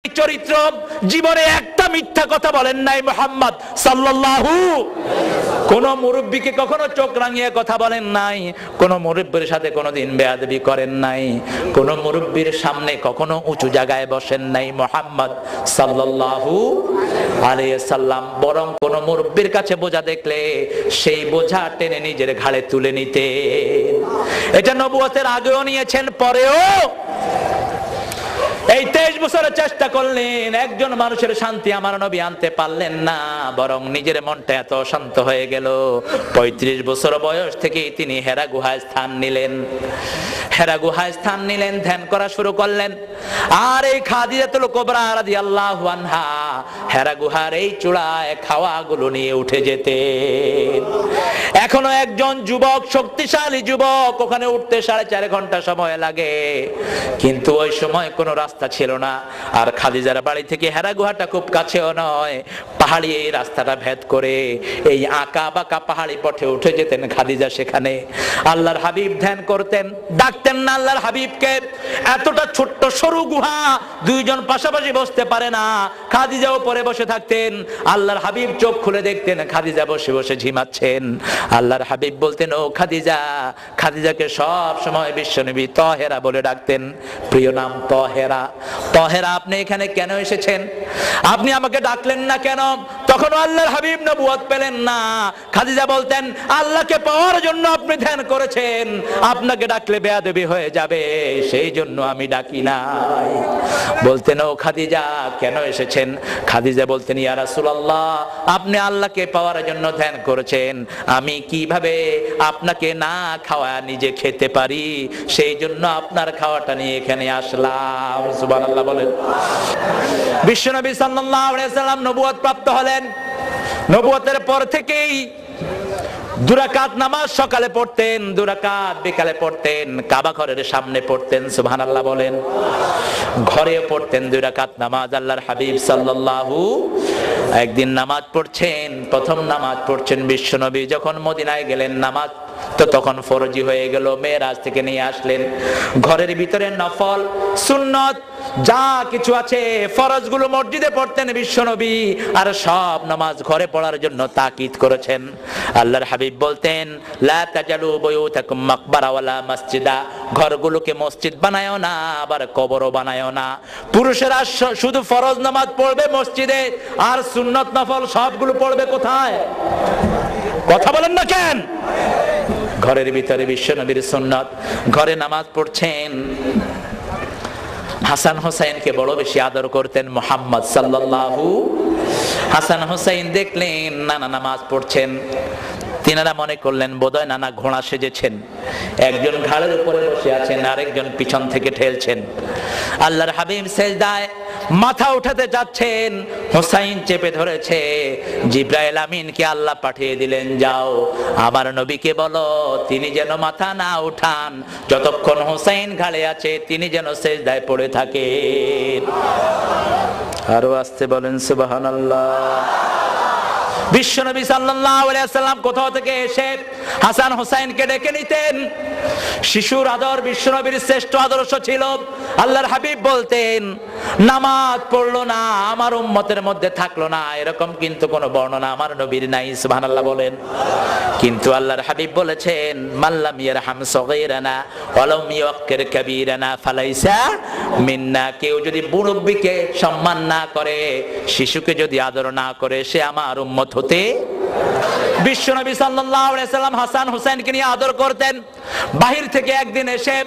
চরিত্র, জীবনে একটা মিথ্যা কথা বলেন নাই মুহাম্মদ সাল্লাল্লাহু। কোন মুরব্বীকে কখনো চোখ রাঙিয়ে কথা বলেন নাই, কোন মুরব্বীর সাথে কোনোদিন বেয়াদবি করেন নাই, কোন মুরব্বীর সামনে কখনো উঁচু জায়গায় বসেন নাই মুহাম্মদ সাল্লাল্লাহু আলাইহি সাল্লাম। বরং কোন মুরব্বীর কাছে বোঝা দেখলে সেই বোঝা টেনে নিজের ঘাড়ে তুলে নিতেন। এটা নবুয়তের আগেও নিয়েছেন, পরেও। এই 23 বছরের চেষ্টা করলেন, একজন মানুষের শান্তি আমার নবী আনতে পারলেন না, বরং নিজের মনটা এত শান্ত হয়ে গেল। 35 বছর বয়স থেকে তিনি হেরা গুহায় স্থান নিলেন। হেরা গুহায় স্থান নিলেন, ধ্যান করা শুরু করলেন। আর এই খাদিজাতুল কুবরা রাদিয়াল্লাহু আনহা হেরা গুহার এই চূড়ায় খাওয়াগুলো নিয়ে উঠে যেতেন। এখনো একজন যুবক, শক্তিশালী যুবক, ওখানে উঠতে 4.5 ঘন্টা সময় লাগে, কিন্তু ওই সময় কোনো রাস্তা ছিল না। আর খাদিজার বাড়ি থেকে হেরা গুহাটা খুব কাছেও নয়, পাহাড়ি এই রাস্তাটা ভেদ করে এই আঁকা বাঁকা পাহাড়ি পথে উঠে যেতেন খাদিজা। সেখানে আল্লাহর হাবিব ধ্যান করতেন, ডাকতেন না আল্লাহর হাবিবকে। এতটা ছোট্ট সরু গুহা, দুইজন পাশাপাশি বসতে পারে না। খাদিজা উপরে বসে থাকতেন, আল্লাহর হাবিব চোখ খুলে দেখতেন খাদিজা বসে বসে ঝিমাচ্ছেন। আল্লাহর হাবিব বলতেন, ও খাদিজা। খাদিজাকে সব সময় বিশ্বনবী তহেরা বলে ডাকতেন, প্রিয় নাম তহেরা। তহেরা, আপনি এখানে কেন এসেছেন? আপনি আমাকে ডাকলেন না কেন? তখন আল্লাহর হাবিব নবুয়ত পেলেন না। খাদিজা বলতেন, আল্লাহকে পাওয়ার জন্য আপনি ধ্যান করেছেন, আপনাকে ডাকলে বেয়াদবি হয়ে যাবে, সেই জন্য আমি ডাকি নাই। বলতেন, ও খাদিজা কেন এসেছেন? খাদিজা বলতেন, ইয়া রাসূলুল্লাহ, আপনি আল্লাহকে পাওয়ার জন্য ধ্যান করেছেন, আমি কিভাবে আপনাকে না খাওয়া নিজে খেতে পারি, সেই জন্য আপনার খাওয়াটা নিয়ে এখানে আসলাম। সুবহানাল্লাহ বলেন। বিশ্বনবী সাল্লাল্লাহু আলাইহি সাল্লাম নবুয়ত প্রাপ্ত হলেন। নবুয়তের পর থেকেই 2 রাকাত নামাজ সকালে পড়তেন, 2 রাকাত বিকালে পড়তেন, কাবা ঘরের সামনে পড়তেন। সুবহানাল্লাহ বলেন। ঘরে পড়তেন 2 রাকাত নামাজ। আল্লাহর হাবিব সাল্লাল্লাহু একদিন নামাজ পড়ছেন, প্রথম নামাজ পড়ছেন বিশ্বনবী যখন মদিনায় গেলেন। নামাজ তো তখন ফরজি হয়ে গেল, মেরাজ থেকে নিয়ে আসলেন। ঘরের ভিতরে নফল সুন্নত যা কিছু আছে ফরজগুলো মসজিদে পড়তেন বিশ্বনবী, আর সব নামাজ ঘরে পড়ার জন্য তাকিদ করেছেন। আল্লাহর হাবিব বলতেন, লা তাজালু বুয়ুতাকুম মাকবারা ওয়ালা মসজিদা, ঘরগুলোকে মসজিদ বানায়ও না, আবার কবরও বানায়ও না। পুরুষেরা শুধু ফরজ নামাজ পড়বে মসজিদে, আর সুন্নত নফল সবগুলো পড়বে কোথায়? কথা বলেন না কেন? ঘরের ভিতরে বিশ্বনবীর সুন্নত। ঘরে নামাজ পড়ছেন। হাসান হোসেনকে বড় বেশি আদর করতেন মুহাম্মদ সাল্লাল্লাহু। হাসান হোসেন দেখলেন নানা নামাজ পড়ছেন, তিনারা মনে করলেন বোধহয় নানা ঘোড়া সেজেছেন। একজন ঘাড়ের উপরে বসে আছেন, আরেকজন পিছন থেকে ঠেলছেন। আল্লাহর হাবিব সেজদায় মাথা উঠাতে যাচ্ছেন, হোসাইন চেপে ধরেছে। জিবরাইল আমিনকে আল্লাহ পাঠিয়ে দিলেন, যাও আমার নবীকে বলো তিনি যেন মাথা না উঠান, যতক্ষণ হোসাইন ঘাড়ে আছে তিনি যেন সেজদায় পড়ে থাকেন। আরো আসতে বলেন সুবহানাল্লাহ। বিশ্বনবী সাল্লাল্লাহু আলাইহি ওয়াসাল্লাম কোথাও থেকে এসে হাসান হোসেনকে ডেকে নিতেন। শিশুর আদর বিশ্বনবীর শ্রেষ্ঠ আদর্শ ছিল। আল্লাহর হাবিব বলতেন, নামাজ পড়লো না, আমার উম্মতের মধ্যে থাকলো না, এরকম কিন্তু কোন বর্ণনা আমার নবীর নাই। সুবহানাল্লাহ বলেন। কিন্তু আল্লাহর হাবিব বলেছেন, মাল্লাম ইয়ারহাম সগীরানা ওয়ালাম ইউক্কির কাবীরানা ফালাইসা মিন্না, কেউ যদি মুরব্বিকে সম্মান না করে, শিশুকে যদি আদর না করে, সে আমার উম্মত হতে। বিশ্বনবী সাল্লাল্লাহু আলাইহি সাল্লাম হাসান হোসেনকে নিয়ে আদর করতেন। বাহির থেকে একদিন এসে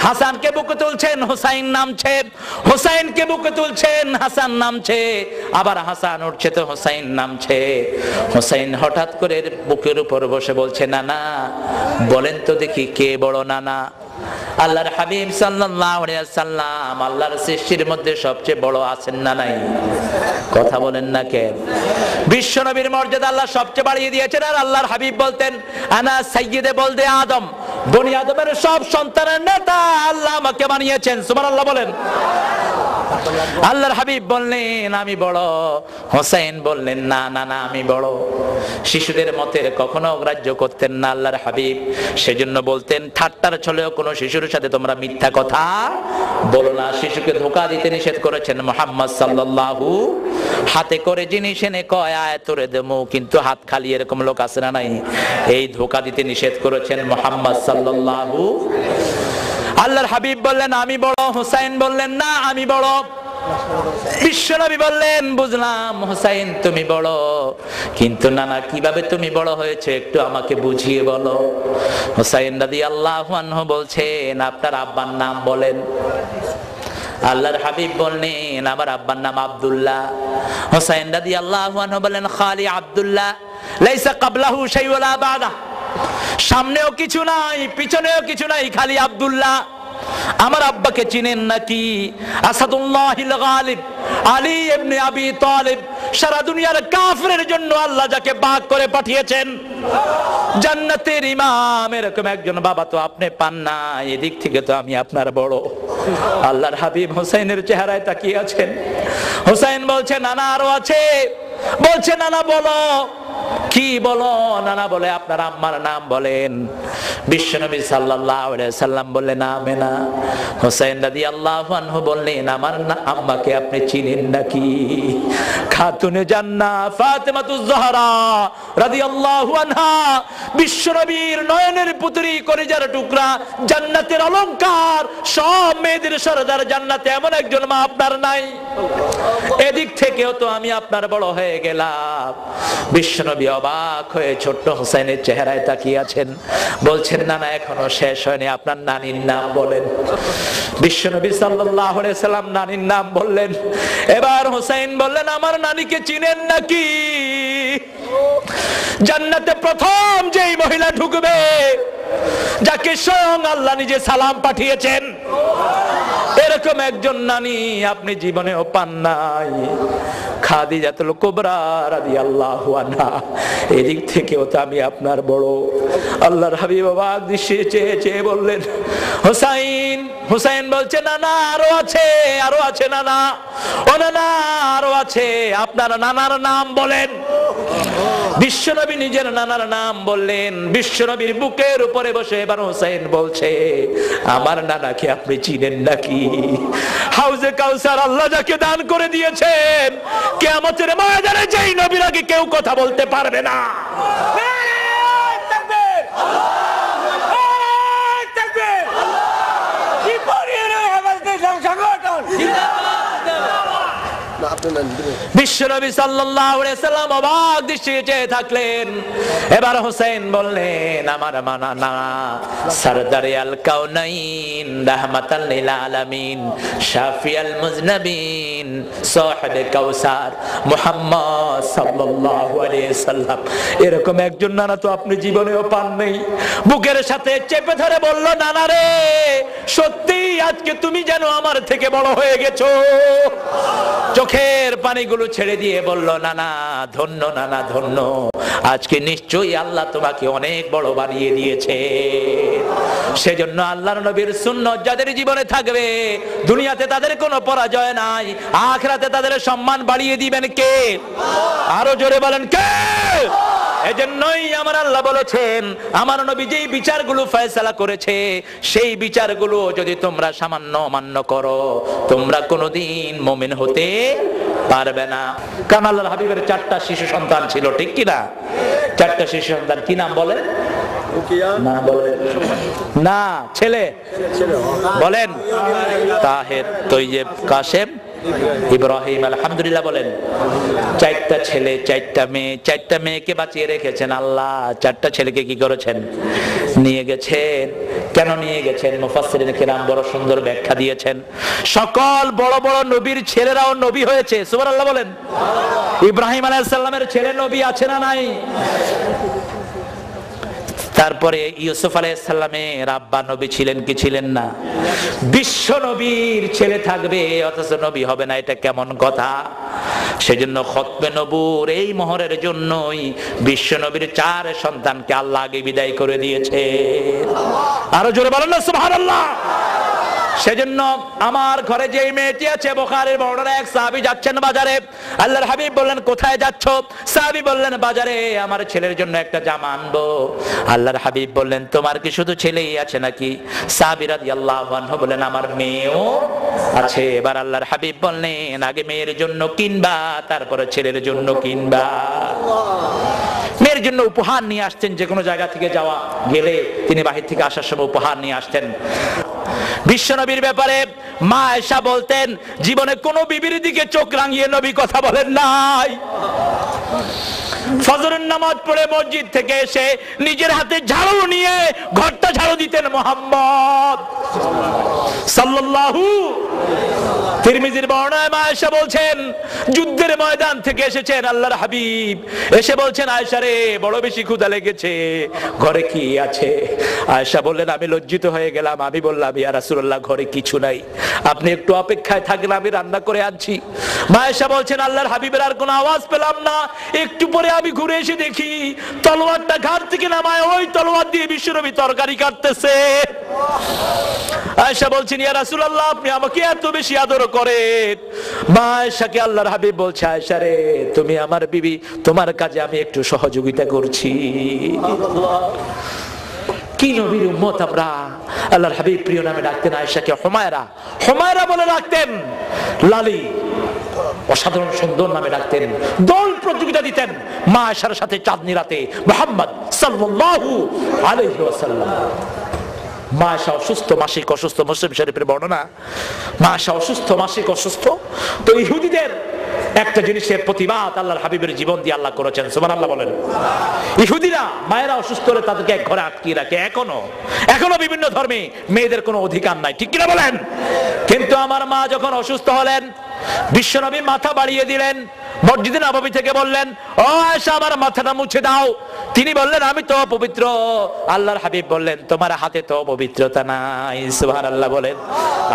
হাসানকে বুকে তুলছেন, হোসাইন নামছে, হোসাইনকে বুকে তুলছেন, হাসান নামছে, আবার হাসান উঠছে তো হোসাইন নামছে। হোসাইন হঠাৎ করে বুকের উপর বসে বলছে, নানা বলেন তো দেখি কে বড় নানা? আল্লাহর হাবিব সাল্লাল্লাহু আলাইহি ওয়াসাল্লাম আল্লাহর সৃষ্টির মধ্যে সবচেয়ে বড় আছেন না নাই? কথা বলেন না কেন? বিশ্বনবীর মর্যাদা আল্লাহ সবচেয়ে বাড়িয়ে দিয়েছেন। আর আল্লাহর হাবিব বলতেন, আনা সাইয়্যিদে বলদে আদম, বনি আদমের সব সন্তানের নেতা আল্লাহ আমাকে বানিয়েছেন। সুবহানাল্লাহ বলেন। আল্লাহর হাবিব বললেন আমি বড়, হোসেন বললেন না না না আমি বড়। শিশুদের মতের কখনো অগ্রাহ্য করতেন না আল্লাহর হাবিব, সেজন্য বলতেন ঠাট্টার ছলেও কোনো শিশুর সাথে তোমরা মিথ্যা কথা বলো না। শিশুকে ধোঁকা দিতে নিষেধ করেছেন মুহাম্মদ সাল্লাল্লাহু, হাতে করে জিনিস এনে কয় আয় তোরে দেবো, কিন্তু হাত খালি এরকম লোক আছে না নাই? এই ধোঁকা দিতে নিষেধ করেছেন মুহাম্মদ সাল্লাল্লাহু। আল্লাহর হাবিব বললেন আমি বড়, হুসাইন বললেন না আমি বড়। বিশ্বনবী বললেন বুঝলাম হুসাইন তুমি বড়, কিন্তু নানা কিভাবে তুমি বড় হয়েছে একটু আমাকে বুঝিয়ে বলো। হুসাইন রাদিয়াল্লাহু আনহু বলছেন আপনার আব্বার নাম বলেন। আল্লাহর হাবিব বললেন আমার আব্বার নাম আব্দুল্লাহ। হুসাইন রাদিয়াল্লাহু আনহু বললেন খালি আব্দুল্লাহ, লাইসা ক্বাবলাহু শাই ওয়ালা বাদা, সামনেও কিছু নাই পিছনেও কিছু নাই, খালি আব্দুল্লাহ। আমার আব্বাকে চিনেন নাকি? আসাদুল্লাহিল গালিব আলী ইবনে আবি তালিব, সারা দুনিয়ার কাফিরের জন্য আল্লাহ যাকে বাক করে পাঠিয়েছেন, জান্নাতের ইমাম, এরকম একজন বাবা তো আপনি পান না। এদিক থেকে তো আমি আপনার বড়। আল্লাহর হাবিব হোসেনের চেহারায় তাকিয়ে আছেন। হোসেন বলছে নানা আরো আছে। বলছে নানা বলো কি বলো? নানা বলে আপনার আম্মার নাম বলেন। বিশ্বনবী সাল্লাল্লাহু আলাইহি সাল্লাম বললেন আমেনা। হোসেন রাদিয়াল্লাহু আনহু বললেন আমার আম্মাকে আপনি চিনেন নাকি? খাতুনে জান্নাত ফাতেমাতুজ জাহরা রাদিয়াল্লাহু আনহা, বিশ্বনবীর নয়নের পুত্রী, কলিজার টুকরা, জান্নাতের অলংকার, সব মেয়েদের সরদার জান্নাতে এমন একজন মা আপনার নাই। এদিক থেকেও তো আমি আপনার বড় হয়ে গেলাম। বিশ্বনবী অবাক হয়ে ছোট্ট হোসেনের চেহারায় তাকিয়ে আছেন। বলছেন না না এখনো শেষ হয়নি, আপনার নানির নাম বলেন। বিশ্বনবী সাল্লাল্লাহু আলাইহি সাল্লাম নানির নাম বললেন। এবার হোসেন বললেন আমার নানিকে চিনেন নাকি? জান্নাতে প্রথম যেই মহিলা ঢুকবে, যাকে স্বয়ং আল্লাহ নিজে সালাম পাঠিয়েছেন, এরকম একজন নানি আপনি জীবনেও পান নাই, খাদিজাতুল কুবরা রাদিয়াল্লাহু আনহা। এদিক থেকেও তো আমি আপনার বড়। আল্লাহর হাবিব অবাক দৃষ্টিতে চেয়ে চেয়ে বললেন হোসাইন। হোসাইন বলছে না না আরো আছে, আরো আছে নানা। ও নানা আরো আছে, আপনার নানার নাম বলেন। বিশ্বনবী নিজের নানার নাম বললেন। বিশ্বনবীর বুকের উপরে বসে এবার হোসেন বলছে আমার নানাকে আপনি চিনেন নাকি? হাউজে কাউসার আল্লাহ যাকে দান করে দিয়েছেন, কিয়ামতের ময়দানে যেই নবীর আগে কেউ কথা বলতে পারবে না। বিশ্বনবী সাল্লাল্লাহু আলাইহি সাল্লাম অবাক দৃষ্টিতে চেয়ে থাকলেন। এবার হোসেন বললেন আমার নানা সরদারে আল কাউনাইন রাহমাতাল লিল আলামিন শাফিয়াল মুজনাবিন সাহিবে কাউসার মুহাম্মদ সাল্লাল্লাহু আলাইহি সাল্লাম, এরকম একজন নানা তো আপনি জীবনেও পান নাই। বুকের সাথে চেপে ধরে বলল নানা রে, সত্যি আজকে তুমি যেন আমার থেকে বড় হয়ে গেছো। চোখের পানিগুলো ছেড়ে দিয়ে বলল নানা ধন্য, নানা ধন্য, আজকে নিশ্চয়ই আল্লাহ তোমাকে অনেক বড় বানিয়ে দিয়েছে। সেজন্য আল্লাহর নবীর সুন্নাত যাদের জীবনে থাকবে, দুনিয়াতে তাদের কোনো পরাজয় নাই, আখিরাতে তাদের সম্মান বাড়িয়ে দিবেন কে? আরো জোরে বলেন কে? এজন্যই আমার আল্লাহ বলেছেন আমার নবী যেই বিচারগুলো ফয়সালা করেছে, সেই বিচারগুলো যদি তোমরা সামান্য অমান্য করো, তোমরা কোনোদিন মুমিন হতে পারবে না। কারণ আল্লাহর হাবিবের 4টা শিশু সন্তান ছিল, ঠিক কি না? 4টা শিশু সন্তান, কি নাম বলেন? না বলেন না, ছেলে বলেন। তাহের, তৈয়ব, কাসেম, ইব্রাহিম। আলহামদুলিল্লাহ বলেন। 4টা ছেলে 4টা মেয়ে, 4টা মেয়েকে বাঁচিয়ে রেখেছেন আল্লাহ। 4টা ছেলেকে কি করেছেন? নিয়ে গেছেন। কেন নিয়ে গেছেন? মুফাসসিরিন কিরাম বড় সুন্দর ব্যাখ্যা দিয়েছেন। সকল বড় বড় নবীর ছেলেরাও নবী হয়েছে, সুবহানাল্লাহ বলেন। ইব্রাহিম আলাইহিস সালামের ছেলে নবী আছে না নাই? তারপরে ইউসুফ আলাইহিস সালামের আব্বা নবী ছিলেন কি ছিলেন না? বিশ্ব নবীর ছেলে থাকবে অথচ নবী হবে না, এটা কেমন কথা? সেজন্য খতমে নবুর এই মোহরের জন্যই বিশ্ব নবীর 4 সন্তানকে আল্লাহ আগে বিদায় করে দিয়েছে। আরো জোরে বলেন না সুবহানাল্লাহ। সেজন্য আমার ঘরে যে মেয়েটি আছে, বুখারীর বর্ণনা, এক সাহাবী যাচ্ছেন বাজারে, আল্লাহর হাবিব বললেন কোথায় যাচ্ছ? সাহাবী বললেন বাজারে আমার ছেলের জন্য একটা জামা আনবো। আল্লাহর হাবিব বললেন তোমার কি শুধু ছেলেই আছে নাকি? সাহাবী রাদিয়াল্লাহু আনহু বললেন আমার মেয়েও আছে। এবার আল্লাহর হাবিব বললেন আগে মেয়ের জন্য কিনবা, তারপরে ছেলের জন্য কিনবা। মেয়ের জন্য উপহার নিয়ে আসতেন, যে কোনো জায়গা থেকে যাওয়া গেলে তিনি বাহির থেকে আসার সময় উপহার নিয়ে আসতেন। বিশ্বনবীর ব্যাপারে মা আয়েশা বলতেন জীবনে কোনো বিবির দিকে চোখ রাঙিয়ে নবী কথা বলেন নাই। ফজরের নামাজ পড়ে মসজিদ থেকে এসে নিজের হাতে ঝাড়ু নিয়ে ঘরটা ঝাড়ু দিতেন মুহাম্মদ সাল্লাল্লাহু। তিরমিজির বর্ণনায় মা আয়েশা বলছেন যুদ্ধের ময়দান থেকে এসেছেন আল্লাহর হাবিব, এসে বলছেন আয়েশা রে বড় বেশি ক্ষুধা লেগেছে, ঘরে কি আছে? আয়েশা বললেন আমি লজ্জিত হয়ে গেলাম, আমি বললাম ইয়া রাসূলুল্লাহ ঘরে কিছু নাই, আপনি একটু অপেক্ষায় থাকেন আমি রান্না করে আনছি। মা আয়েশা বলছেন আল্লাহর হাবিবের আর কোনো আওয়াজ পেলাম না, একটু পরে আমি ঘুরে এসে দেখি তলোয়ারটা ঘাট থেকে নামায় ওই তলোয়ার দিয়ে বিশ্বনবী তরকারি কাটতেছে। আয়েশা বলছেন ইয়া রাসূলুল্লাহ আপনি আমাকে এত বেশি আদর করেন। মা আয়েশাকে আল্লাহর হাবিব বলছে আয়েশা রে তুমি আমার বিবি, তোমার কাজে আমি একটু সহযোগিতা করছি। কি নবীর উম্মত আমরা! আল্লাহর হাবিব প্রিয় নামে ডাকতেন আয়েশাকে হুমায়রা, হুমায়রা বলে ডাকতেন। লালি অসাধারণ সুন্দর নামে ডাকতেন। দল প্রতিযোগিতা দিতেন মা আয়েশার সাথে চাঁদনি রাতে মুহাম্মদ সাল্লাল্লাহু আলাইহি ওয়াসাল্লাম। মা আয়েশা অসুস্থ, মাসিক অসুস্থ, মুসলিম শরীফের বর্ণনা। মা আয়েশা অসুস্থ, মাসিক অসুস্থ। তো ইহুদিদের একটা জিনিসের প্রতিবাদ আল্লাহর হাবিবের জীবন দিয়ে আল্লাহ করেছেন, সুবহানাল্লাহ বলেন। ইহুদিরা মায়েরা অসুস্থ হলে তাদেরকে এক ঘরে আটকিয়ে রাখে, এখনো বিভিন্ন ধর্মে মেয়েদের কোনো অধিকার নাই, ঠিক কিনা বলেন? কিন্তু আমার মা যখন অসুস্থ হলেন বিশ্বনবী মাথা বাড়িয়ে দিলেন, মসজিদে নববী থেকে বললেন ও আয়েশা আমার মাথাটা মুছে দাও। তিনি বললেন আমি তো পবিত্র। আল্লাহর হাবিব বললেন তোমার হাতে তো পবিত্রতা নাই, সুবহানাল্লাহ বলেন।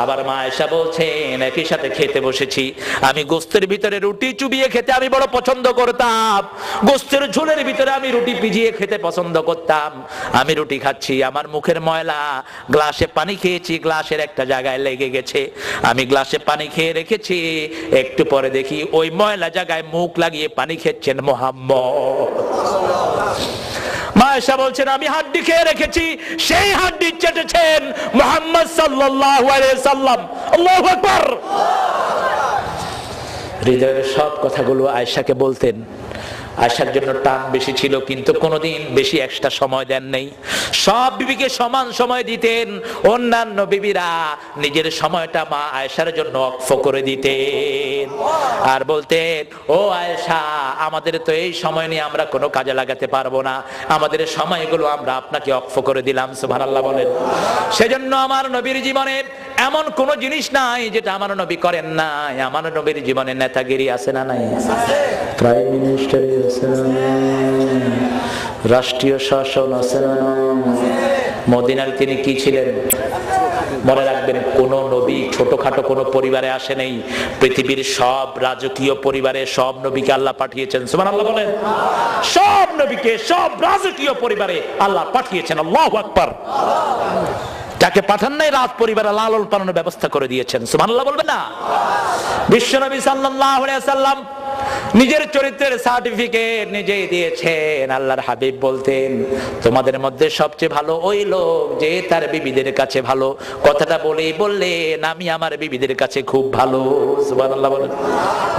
আবার মা আয়েশা বলছেন একই সাথে খেতে বসেছি, আমি গোস্তের ভিতরে রুটি চুবিয়ে খেতে আমি বড় পছন্দ করতাম, গোস্তের ঝোলের ভিতরে আমি রুটি ভিজিয়ে খেতে পছন্দ করতাম। আমি রুটি খাচ্ছি, আমার মুখের ময়লা, গ্লাসে পানি খেয়েছি, গ্লাসের একটা জায়গায় লেগে গেছে, আমি গ্লাসে পানি খেয়ে রেখেছি, একটু পরে দেখি ওই ময়লা জায়গায় মুখ লাগিয়ে পানি খেচ্ছেন মুহাম্মদ। মা আয়েশা বলছেন আমি হাড্ডি খেয়ে রেখেছি, সেই হাড্ডি চেটেছেন মুহাম্মদ সাল্লাল্লাহু আলাইহি সাল্লাম। আল্লাহু আকবার। হৃদয়ের সব কথাগুলো আয়েশাকে বলতেন। আয়েশার জন্য টান বেশি ছিল, কিন্তু কোনোদিন বেশি এক্সট্রা সময় দেন নাই। সব বিবিকে সমান সময় দিতেন। অন্যান্য বিবিরা নিজের সময়টা মা আয়েশার জন্য অক্ফ করে দিতেন আর বলতেন ও আয়েশা আমাদের তো এই সময় নিয়ে আমরা কোনো কাজে লাগাতে পারবো না, আমাদের সময়গুলো আমরা আপনাকে অক্ফ করে দিলাম, সুবহানাল্লাহ বলেন। সেজন্য আমার নবীর জীবনে এমন কোন জিনিস নাই যেটা আমার নবী করেন নাই। আমার নবীর জীবনে নেতাগিরি আছে না নাই? প্রাইম মিনিস্টার আছে না, রাষ্ট্রীয় শাসন আছে না। মদিনার তিনি কি ছিলেন মনে রাখবেন, কোন নবী ছোটখাটো কোন পরিবারে আসে নাই। পৃথিবীর সব রাজকীয় পরিবারে সব নবীকে আল্লাহ পাঠিয়েছেন, সুবহানাল্লাহ বলেন। সব নবীকে সব রাজকীয় পরিবারে আল্লাহ পাঠিয়েছেন, আল্লাহু আকবার। যাকে পাঠান নাই রাত পরিবারে লালন পালনের ব্যবস্থা করে দিয়েছেন, সুবহানাল্লাহ বলবেন না? বিশ্বনবী সাল্লাল্লাহু আলাইহি ওয়াসাল্লাম নিজের চরিত্রের সার্টিফিকেট নিজেই দিয়েছেন। আল্লাহর হাবিব বলতেন তোমাদের মধ্যে সবচেয়ে ভালো ওই লোক যে তার বিবিদের কাছে ভালো। কথাটা বললেন আমি আমার বিবিদের কাছে খুব ভালো, সুবহানাল্লাহ বলেন।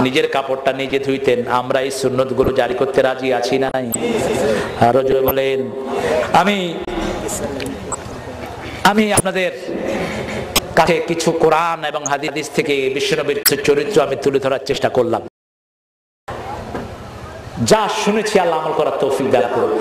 নিজের কাপড়টা নিজে ধুইতেন। আমরা এই সুন্নতগুলো জারি করতে রাজি আছি নাই? আরো জোরে বলেন। আমি আপনাদের কাছে কিছু কোরআন এবং হাদিস থেকে বিশ্বনবীর চরিত্র আমি তুলে ধরার চেষ্টা করলাম। যা শুনেছি আল্লাহ আমল করার তৌফিক দান করুন।